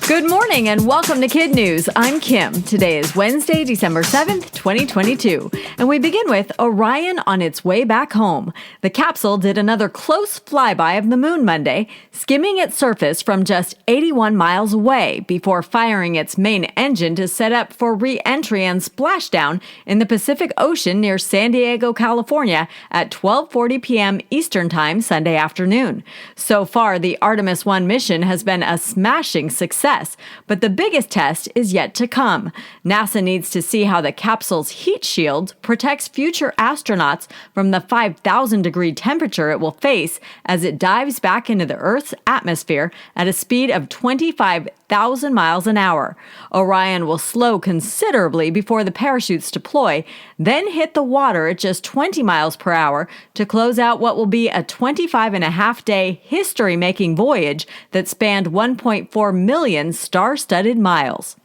Good morning and welcome to KidNuz. I'm Kim. Today is Wednesday, December 7th, 2022. And we begin with Orion on its way back home. The capsule did another close flyby of the moon Monday, skimming its surface from just 81 miles away before firing its main engine to set up for re-entry and splashdown in the Pacific Ocean near San Diego, California at 12:40 p.m. Eastern Time Sunday afternoon. So far, the Artemis 1 mission has been a smashing success. But the biggest test is yet to come. NASA needs to see how the capsule's heat shield protects future astronauts from the 5,000-degree temperature it will face as it dives back into the Earth's atmosphere at a speed of 25,000 miles an hour. Orion will slow considerably before the parachutes deploy, then hit the water at just 20 miles per hour to close out what will be a 25-and-a-half-day history-making voyage that spanned 1.4 million star-studded miles.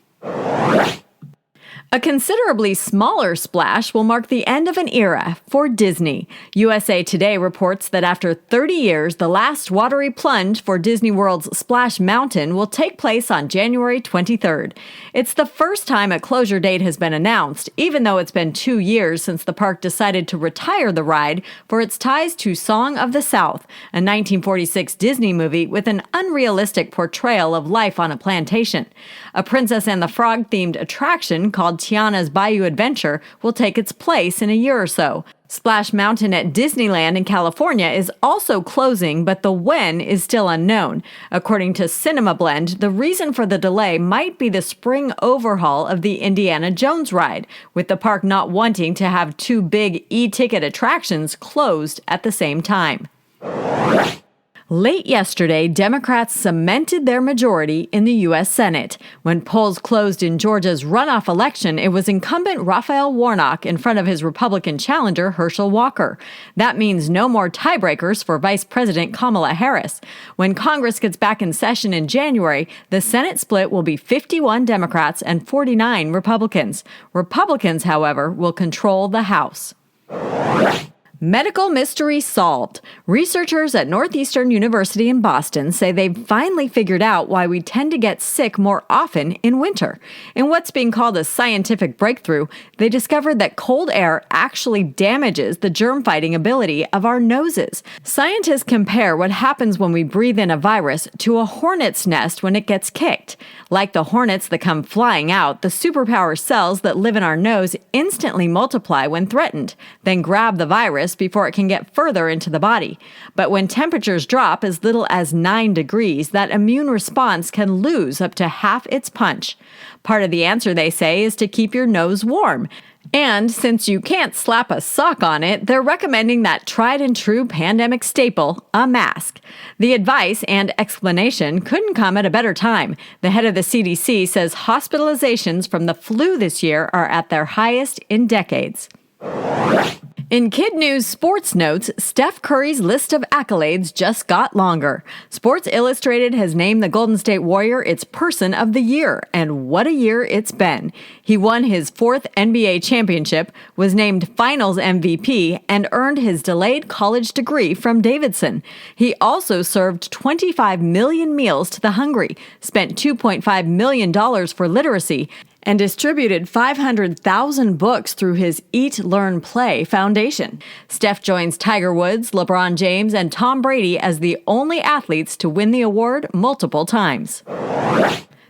A considerably smaller splash will mark the end of an era for Disney. USA Today reports that after 30 years, the last watery plunge for Disney World's Splash Mountain will take place on January 23rd. It's the first time a closure date has been announced, even though it's been 2 years since the park decided to retire the ride for its ties to Song of the South, a 1946 Disney movie with an unrealistic portrayal of life on a plantation. A Princess and the Frog-themed attraction called Tiana's Bayou Adventure will take its place in a year or so. Splash Mountain at Disneyland in California is also closing, but the when is still unknown. According to Cinema Blend, the reason for the delay might be the spring overhaul of the Indiana Jones ride, with the park not wanting to have two big e-ticket attractions closed at the same time. Late yesterday, Democrats cemented their majority in the U.S. Senate. When polls closed in Georgia's runoff election, it was incumbent Raphael Warnock in front of his Republican challenger Herschel Walker. That means no more tiebreakers for Vice President Kamala Harris. When Congress gets back in session in January, the Senate split will be 51 Democrats and 49 Republicans. Republicans, however, will control the House. Medical mystery solved. Researchers at Northeastern University in Boston say they've finally figured out why we tend to get sick more often in winter. In what's being called a scientific breakthrough, they discovered that cold air actually damages the germ-fighting ability of our noses. Scientists compare what happens when we breathe in a virus to a hornet's nest when it gets kicked. Like the hornets that come flying out, the superpower cells that live in our nose instantly multiply when threatened, then grab the virus before it can get further into the body. But when temperatures drop as little as 9 degrees, that immune response can lose up to half its punch. Part of the answer, they say, is to keep your nose warm. And since you can't slap a sock on it, they're recommending that tried and true pandemic staple, a mask. The advice and explanation couldn't come at a better time. The head of the CDC says hospitalizations from the flu this year are at their highest in decades. In KidNuz Sports Notes, Steph Curry's list of accolades just got longer. Sports Illustrated has named the Golden State Warrior its Person of the Year, and what a year it's been. He won his 4th NBA championship, was named Finals MVP, and earned his delayed college degree from Davidson. He also served 25 million meals to the hungry, spent $2.5 million for literacy, and distributed 500,000 books through his Eat, Learn, Play Foundation. Steph joins Tiger Woods, LeBron James, and Tom Brady as the only athletes to win the award multiple times.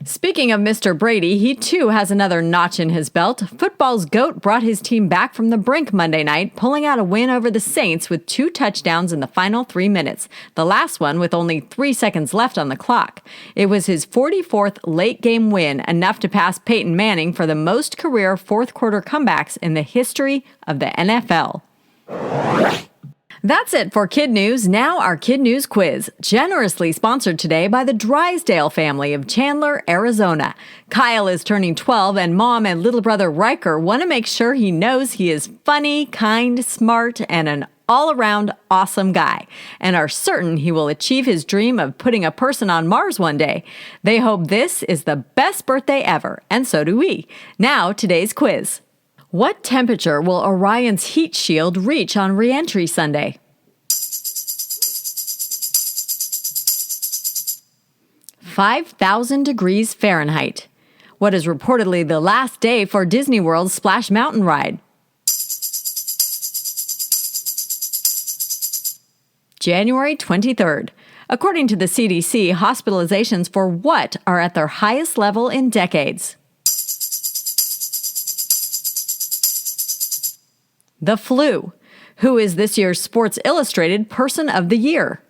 Speaking of Mr. Brady, he too has another notch in his belt. Football's GOAT brought his team back from the brink Monday night, pulling out a win over the Saints with 2 touchdowns in the final 3 minutes, the last one with only 3 seconds left on the clock. It was his 44th late-game win, enough to pass Peyton Manning for the most career fourth-quarter comebacks in the history of the NFL. That's it for KidNuz. Now our KidNuz quiz, generously sponsored today by the Drysdale family of Chandler, Arizona. Kyle is turning 12, and Mom and little brother Riker want to make sure he knows he is funny, kind, smart, and an all-around awesome guy, and are certain he will achieve his dream of putting a person on Mars one day. They hope this is the best birthday ever, and so do we. Now, today's quiz. What temperature will Orion's heat shield reach on re-entry Sunday? 5,000 degrees Fahrenheit. What is reportedly the last day for Disney World's Splash Mountain ride? January 23rd. According to the CDC, hospitalizations for what are at their highest level in decades? The flu. Who is this year's Sports Illustrated Person of the Year?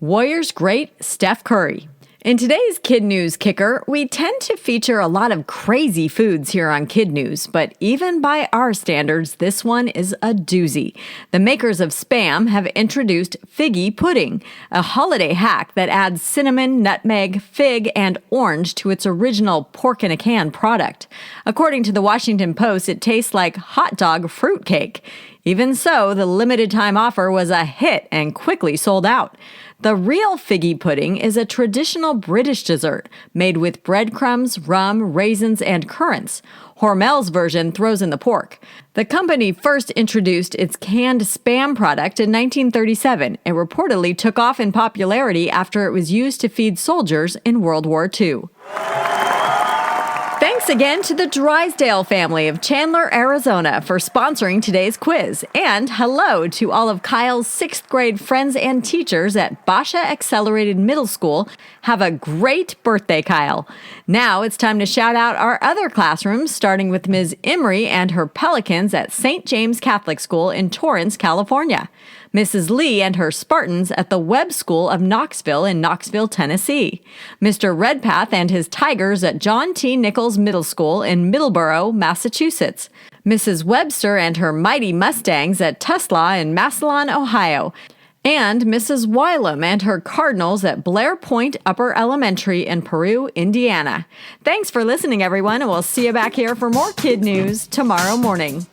Warriors great Steph Curry. In today's KidNuz Kicker, we tend to feature a lot of crazy foods here on KidNuz, but even by our standards, this one is a doozy. The makers of Spam have introduced Figgy pudding, a holiday hack that adds cinnamon, nutmeg, fig, and orange to its original pork-in-a-can product. According to the Washington Post, it tastes like hot dog fruitcake. Even so, the limited-time offer was a hit and quickly sold out. The real Figgy pudding is a traditional British dessert made with breadcrumbs, rum, raisins, and currants. Hormel's version throws in the pork. The company first introduced its canned Spam product in 1937. It reportedly took off in popularity after it was used to feed soldiers in World War II. Thanks again to the Drysdale family of Chandler, Arizona for sponsoring today's quiz. And hello to all of Kyle's 6th grade friends and teachers at Basha Accelerated Middle School. Have a great birthday, Kyle. Now it's time to shout out our other classrooms, starting with Ms. Imrie and her Pelicans at St. James Catholic School in Torrance, California. Mrs. Lee and her Spartans at the Webb School of Knoxville in Knoxville, Tennessee. Mr. Redpath and his Tigers at John T. Nichols Middle School in Middleborough, Massachusetts. Mrs. Webster and her Mighty Mustangs at Tuslaw in Massillon, Ohio. And Mrs. Wylam and her Cardinals at Blair Point Upper Elementary in Peru, Indiana. Thanks for listening, everyone, and we'll see you back here for more KidNuz tomorrow morning.